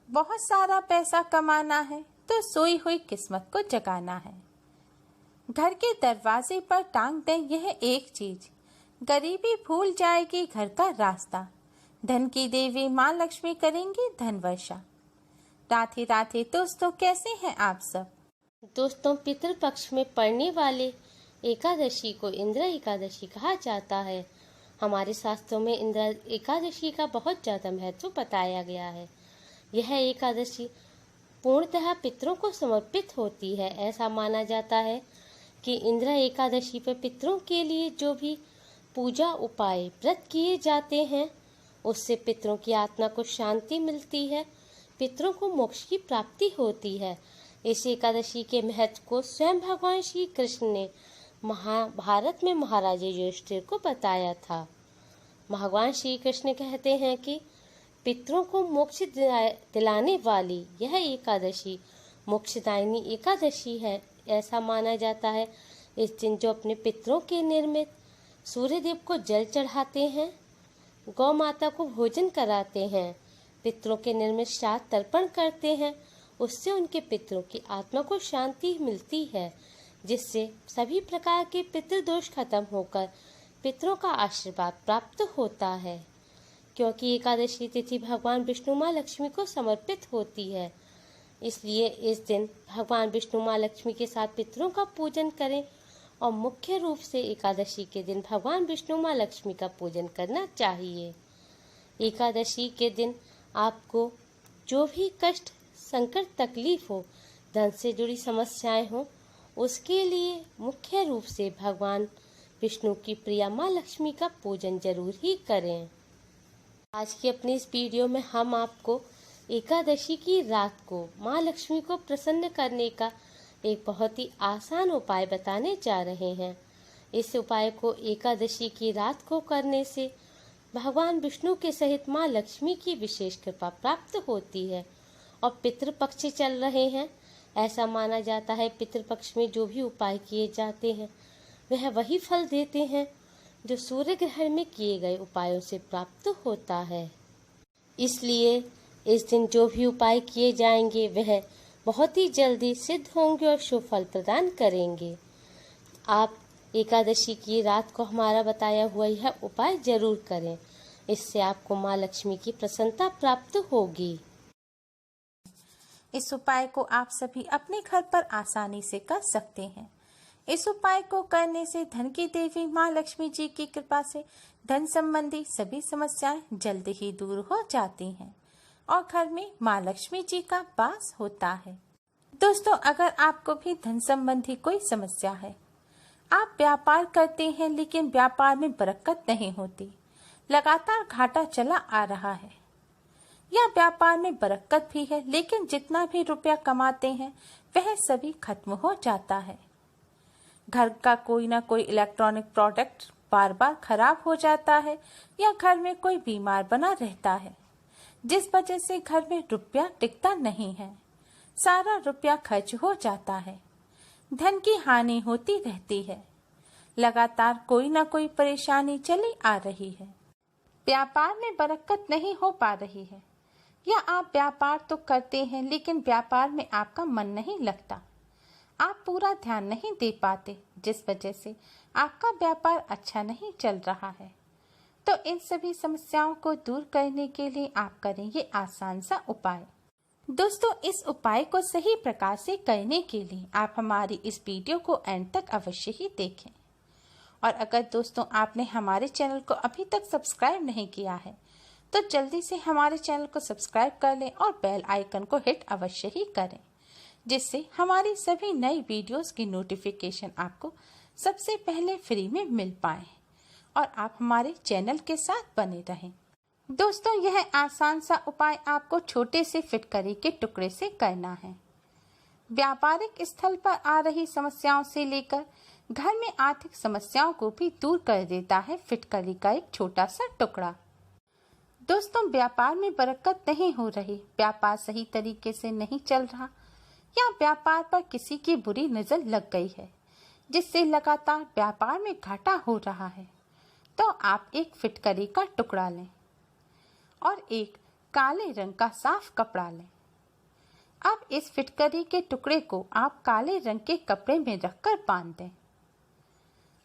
बहुत सारा पैसा कमाना है तो सोई हुई किस्मत को जगाना है। घर के दरवाजे पर टांग दें यह एक चीज, गरीबी भूल जाएगी घर का रास्ता। धन की देवी माँ लक्ष्मी करेंगी धन वर्षा। राधे राधे दोस्तों, कैसे हैं आप सब? दोस्तों, पितृपक्ष में पड़ने वाले एकादशी को इंद्र एकादशी कहा जाता है। हमारे शास्त्रों में इंद्र एकादशी का बहुत ज़्यादा महत्व बताया गया है। यह एकादशी पूर्णतः पितरों को समर्पित होती है। ऐसा माना जाता है कि इंद्र एकादशी पर पितरों के लिए जो भी पूजा उपाय व्रत किए जाते हैं उससे पितरों की आत्मा को शांति मिलती है, पितरों को मोक्ष की प्राप्ति होती है। इस एकादशी के महत्व को स्वयं भगवान श्री कृष्ण ने महाभारत में महाराजा युधिष्ठिर को बताया था। भगवान श्री कृष्ण कहते हैं कि पितरों को मोक्ष दिलाने वाली यह एकादशी मोक्षदायिनी एकादशी है। ऐसा माना जाता है इस दिन जो अपने पितरों के निर्मित सूर्यदेव को जल चढ़ाते हैं, गौ माता को भोजन कराते हैं, पितरों के निर्मित श्राद्ध तर्पण करते हैं, उससे उनके पितरों की आत्मा को शांति मिलती है, जिससे सभी प्रकार के पितृदोष खत्म होकर पितरों का आशीर्वाद प्राप्त होता है। क्योंकि एकादशी तिथि भगवान विष्णु माँ लक्ष्मी को समर्पित होती है, इसलिए इस दिन भगवान विष्णु माँ लक्ष्मी के साथ पितरों का पूजन करें और मुख्य रूप से एकादशी के दिन भगवान विष्णु माँ लक्ष्मी का पूजन करना चाहिए। एकादशी के दिन आपको जो भी कष्ट, संकट, तकलीफ हो, धन से जुड़ी समस्याएं हो, उसके लिए मुख्य रूप से भगवान विष्णु की प्रिया माँ लक्ष्मी का पूजन जरूर ही करें। आज की अपनी इस वीडियो में हम आपको एकादशी की रात को माँ लक्ष्मी को प्रसन्न करने का एक बहुत ही आसान उपाय बताने जा रहे हैं। इस उपाय को एकादशी की रात को करने से भगवान विष्णु के सहित माँ लक्ष्मी की विशेष कृपा प्राप्त होती है। और पितृपक्ष चल रहे हैं, ऐसा माना जाता है पितृपक्ष में जो भी उपाय किए जाते हैं वह वही फल देते हैं जो सूर्य ग्रहण में किए गए उपायों से प्राप्त होता है। इसलिए इस दिन जो भी उपाय किए जाएंगे वह बहुत ही जल्दी सिद्ध होंगे और शुभ फल प्रदान करेंगे। आप एकादशी की रात को हमारा बताया हुआ यह उपाय जरूर करें, इससे आपको माँ लक्ष्मी की प्रसन्नता प्राप्त होगी। इस उपाय को आप सभी अपने घर पर आसानी से कर सकते हैं। इस उपाय को करने से धन की देवी माँ लक्ष्मी जी की कृपा से धन संबंधी सभी समस्याएं जल्द ही दूर हो जाती हैं और घर में माँ लक्ष्मी जी का वास होता है। दोस्तों, अगर आपको भी धन संबंधी कोई समस्या है, आप व्यापार करते हैं लेकिन व्यापार में बरकत नहीं होती, लगातार घाटा चला आ रहा है, या व्यापार में बरकत भी है लेकिन जितना भी रुपया कमाते हैं वह सभी खत्म हो जाता है, घर का कोई ना कोई इलेक्ट्रॉनिक प्रोडक्ट बार बार खराब हो जाता है, या घर में कोई बीमार बना रहता है जिस वजह से घर में रुपया टिकता नहीं है, सारा रुपया खर्च हो जाता है, धन की हानि होती रहती है, लगातार कोई ना कोई परेशानी चली आ रही है, व्यापार में बरकत नहीं हो पा रही है, या आप व्यापार तो करते हैं लेकिन व्यापार में आपका मन नहीं लगता, आप पूरा ध्यान नहीं दे पाते जिस वजह से आपका व्यापार अच्छा नहीं चल रहा है, तो इन सभी समस्याओं को दूर करने के लिए आप करें ये आसान सा उपाय। दोस्तों, इस उपाय को सही प्रकार से करने के लिए आप हमारी इस वीडियो को एंड तक अवश्य ही देखें। और अगर दोस्तों आपने हमारे चैनल को अभी तक सब्सक्राइब नहीं किया है तो जल्दी से हमारे चैनल को सब्सक्राइब कर लें और बेल आइकन को हिट अवश्य ही करें, जिससे हमारी सभी नई वीडियोस की नोटिफिकेशन आपको सबसे पहले फ्री में मिल पाए और आप हमारे चैनल के साथ बने रहें। दोस्तों, यह आसान सा उपाय आपको छोटे से फिटकरी के टुकड़े से करना है। व्यापारिक स्थल पर आ रही समस्याओं से लेकर घर में आर्थिक समस्याओं को भी दूर कर देता है फिटकरी का एक छोटा सा टुकड़ा। दोस्तों, व्यापार में बरकत नहीं हो रही, व्यापार सही तरीके से नहीं चल रहा, या व्यापार पर किसी की बुरी नजर लग गई है जिससे लगातार व्यापार में घाटा हो रहा है, तो आप एक फिटकरी का टुकड़ा लें और एक काले रंग का साफ कपड़ा लें। अब इस फिटकरी के टुकड़े को आप काले रंग के कपड़े में रखकर बांध दें।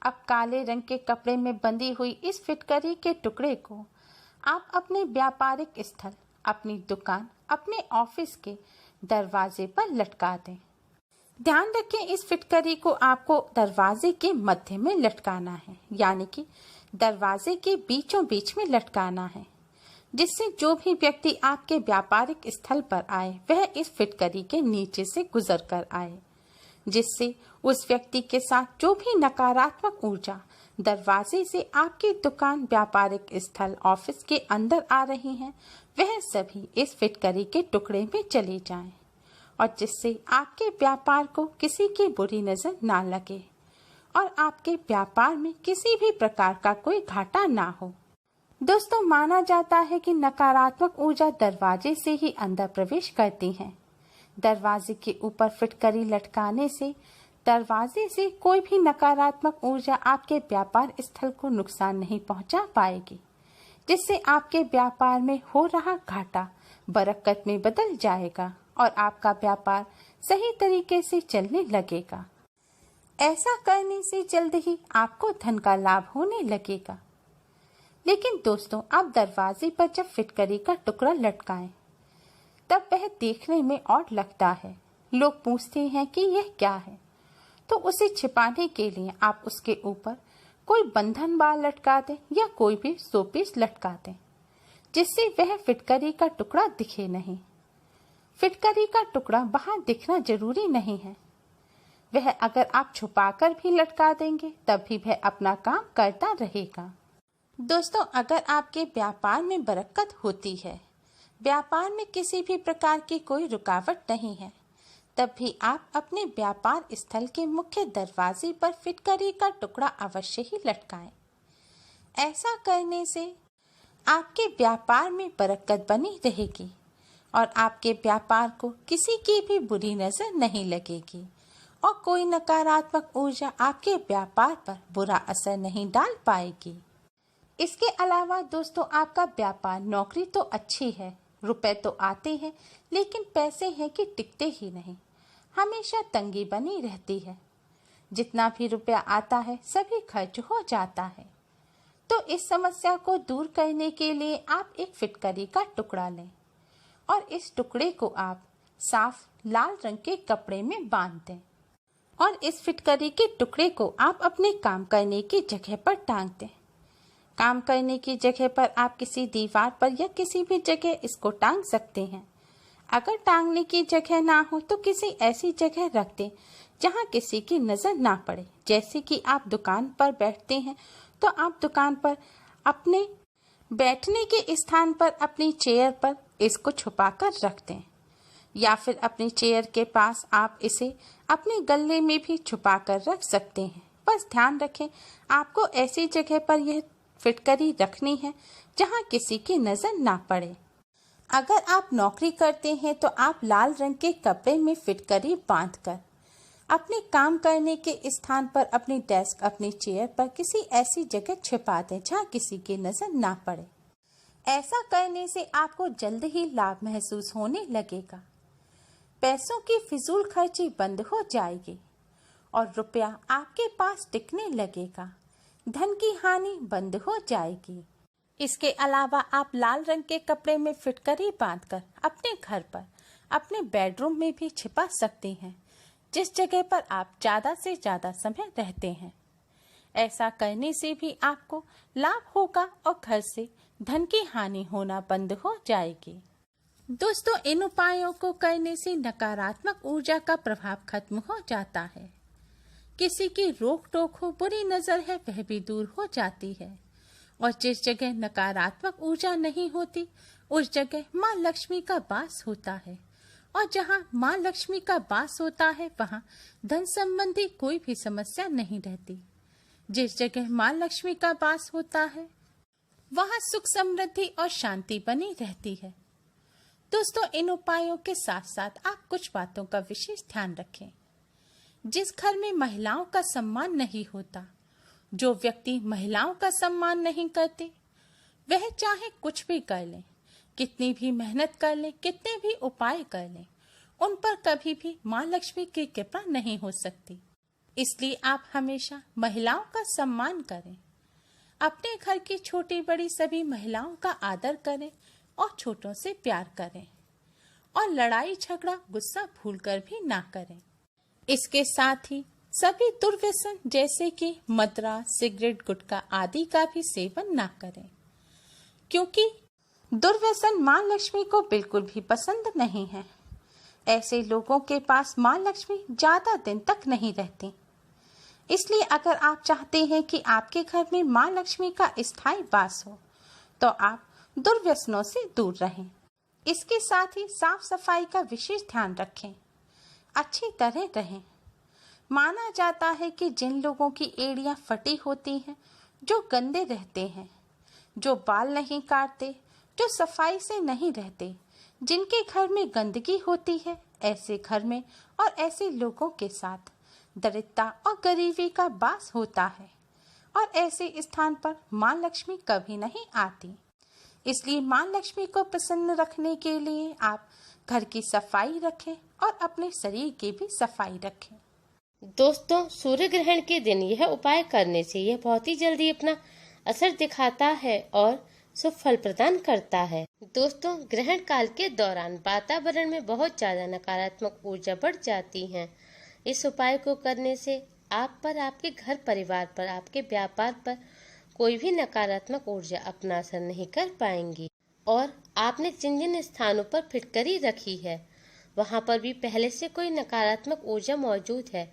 अब काले रंग के कपड़े में बंधी हुई इस फिटकरी के टुकड़े को आप अपने व्यापारिक स्थल, अपनी दुकान, अपने ऑफिस के दरवाजे पर लटका दें। ध्यान रखें, इस फिटकरी को आपको दरवाजे के मध्य में लटकाना है, यानी कि दरवाजे के बीचों बीच में लटकाना है, जिससे जो भी व्यक्ति आपके व्यापारिक स्थल पर आए वह इस फिटकरी के नीचे से गुजर कर आए, जिससे उस व्यक्ति के साथ जो भी नकारात्मक ऊर्जा दरवाजे से आपकी दुकान, व्यापारिक स्थल, ऑफिस के अंदर आ रही हैं, वह सभी इस फिटकरी के टुकड़े में चले जाएं, और जिससे आपके व्यापार को किसी की बुरी नजर ना लगे और आपके व्यापार में किसी भी प्रकार का कोई घाटा ना हो। दोस्तों, माना जाता है कि नकारात्मक ऊर्जा दरवाजे से ही अंदर प्रवेश करती है। दरवाजे के ऊपर फिटकरी लटकाने से दरवाजे से कोई भी नकारात्मक ऊर्जा आपके व्यापार स्थल को नुकसान नहीं पहुंचा पाएगी, जिससे आपके व्यापार में हो रहा घाटा बरकत में बदल जाएगा और आपका व्यापार सही तरीके से चलने लगेगा। ऐसा करने से जल्द ही आपको धन का लाभ होने लगेगा। लेकिन दोस्तों, आप दरवाजे पर जब फिटकरी का टुकड़ा लटकाएं, तब वह देखने में ऑड लगता है। लोग पूछते हैं कि यह क्या है, तो उसे छिपाने के लिए आप उसके ऊपर कोई बंधन बाल लटका दें या कोई भी शोपीस लटका दें, जिससे वह फिटकरी का टुकड़ा दिखे नहीं। फिटकरी का टुकड़ा बाहर दिखना जरूरी नहीं है, वह अगर आप छुपाकर भी लटका देंगे तब भी वह अपना काम करता रहेगा। दोस्तों, अगर आपके व्यापार में बरकत होती है, व्यापार में किसी भी प्रकार की कोई रुकावट नहीं है, तब भी आप अपने व्यापार स्थल के मुख्य दरवाजे पर फिटकरी का टुकड़ा अवश्य ही लटकाएं। ऐसा करने से आपके व्यापार में बरकत बनी रहेगी और आपके व्यापार को किसी की भी बुरी नजर नहीं लगेगी और कोई नकारात्मक ऊर्जा आपके व्यापार पर बुरा असर नहीं डाल पाएगी। इसके अलावा दोस्तों, आपका व्यापार, नौकरी तो अच्छी है, रुपए तो आते हैं, लेकिन पैसे हैं कि टिकते ही नहीं, हमेशा तंगी बनी रहती है। जितना भी रुपया आता है सभी खर्च हो जाता है। तो इस समस्या को दूर करने के लिए आप एक फिटकरी का टुकड़ा लें और इस टुकड़े को आप साफ लाल रंग के कपड़े में बांध दें और इस फिटकरी के टुकड़े को आप अपने काम करने की जगह पर टांग दें। काम करने की जगह पर आप किसी दीवार पर या किसी भी जगह इसको टांग सकते हैं। अगर टांगने की जगह ना हो तो किसी ऐसी जगह रख दें जहां किसी की नजर ना पड़े। जैसे कि आप दुकान पर बैठते हैं तो आप दुकान पर अपने बैठने के स्थान पर अपनी चेयर पर इसको छुपाकर रख दें, या फिर अपनी चेयर के पास आप इसे अपने गले में भी छुपाकर रख सकते हैं। बस ध्यान रखें, आपको ऐसी जगह पर यह फिटकरी रखनी है जहां किसी की नजर ना पड़े। अगर आप नौकरी करते हैं तो आप लाल रंग के कपड़े में फिटकरी बांधकर अपने काम करने के स्थान पर, अपनी डेस्क, अपनी चेयर पर किसी ऐसी जगह छिपा दें जहां किसी की नजर ना पड़े। ऐसा करने से आपको जल्द ही लाभ महसूस होने लगेगा। पैसों की फिजूल खर्ची बंद हो जाएगी और रुपया आपके पास टिकने लगेगा। धन की हानि बंद हो जाएगी। इसके अलावा आप लाल रंग के कपड़े में फिटकरी बांधकर अपने घर पर, अपने बेडरूम में भी छिपा सकते हैं, जिस जगह पर आप ज्यादा से ज्यादा समय रहते हैं। ऐसा करने से भी आपको लाभ होगा और घर से धन की हानि होना बंद हो जाएगी। दोस्तों, इन उपायों को करने से नकारात्मक ऊर्जा का प्रभाव खत्म हो जाता है। किसी की रोक टोक हो, बुरी नजर है, वह भी दूर हो जाती है और जिस जगह नकारात्मक ऊर्जा नहीं होती उस जगह माँ लक्ष्मी का वास होता है और जहाँ माँ लक्ष्मी का वास होता है वहाँ धन संबंधी कोई भी समस्या नहीं रहती। जिस जगह माँ लक्ष्मी का वास होता है वहाँ सुख, समृद्धि और शांति बनी रहती है। दोस्तों, इन उपायों के साथ साथ आप कुछ बातों का विशेष ध्यान रखें। जिस घर में महिलाओं का सम्मान नहीं होता, जो व्यक्ति महिलाओं का सम्मान नहीं करते, वह चाहे कुछ भी कर लें, कितनी भी मेहनत कर लें, कितने भी उपाय कर लें, उन पर कभी भी माँ लक्ष्मी की कृपा नहीं हो सकती। इसलिए आप हमेशा महिलाओं का सम्मान करें, अपने घर की छोटी बड़ी सभी महिलाओं का आदर करें और छोटों से प्यार करें और लड़ाई झगड़ा गुस्सा भूलकर भी ना करें। इसके साथ ही सभी दुर्व्यसन जैसे कि मदिरा, सिगरेट, गुटखा आदि का भी सेवन ना करें, क्योंकि दुर्व्यसन माँ लक्ष्मी को बिल्कुल भी पसंद नहीं है। ऐसे लोगों के पास माँ लक्ष्मी ज्यादा दिन तक नहीं रहती। इसलिए अगर आप चाहते हैं कि आपके घर में माँ लक्ष्मी का स्थायी वास हो, तो आप दुर्व्यसनों से दूर रहें। इसके साथ ही साफ सफाई का विशेष ध्यान रखें, अच्छी तरह रहें। माना जाता है कि जिन लोगों की एड़ियां फटी होती हैं, जो गंदे रहते हैं, जो बाल नहीं काटते, जो सफाई से नहीं रहते, जिनके घर में गंदगी होती है, ऐसे घर में और ऐसे लोगों के साथ दरिद्रता और गरीबी का वास होता है और ऐसे स्थान पर माँ लक्ष्मी कभी नहीं आती। इसलिए माँ लक्ष्मी को प्रसन्न रखने के लिए आप घर की सफाई रखें और अपने शरीर की भी सफाई रखें। दोस्तों, सूर्य ग्रहण के दिन यह उपाय करने से यह बहुत ही जल्दी अपना असर दिखाता है और शुभ फल प्रदान करता है। दोस्तों, ग्रहण काल के दौरान वातावरण में बहुत ज्यादा नकारात्मक ऊर्जा बढ़ जाती है। इस उपाय को करने से आप पर, आपके घर परिवार पर, आपके व्यापार पर कोई भी नकारात्मक ऊर्जा अपना असर नहीं कर पाएंगी और आपने जिन जिन स्थानों पर फिटकरी रखी है वहां पर भी पहले से कोई नकारात्मक ऊर्जा मौजूद है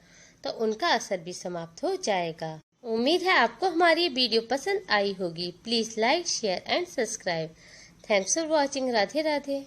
तो उनका असर भी समाप्त हो जाएगा। उम्मीद है आपको हमारी वीडियो पसंद आई होगी। Please like, share and subscribe. Thanks for watching. Radhe Radhe.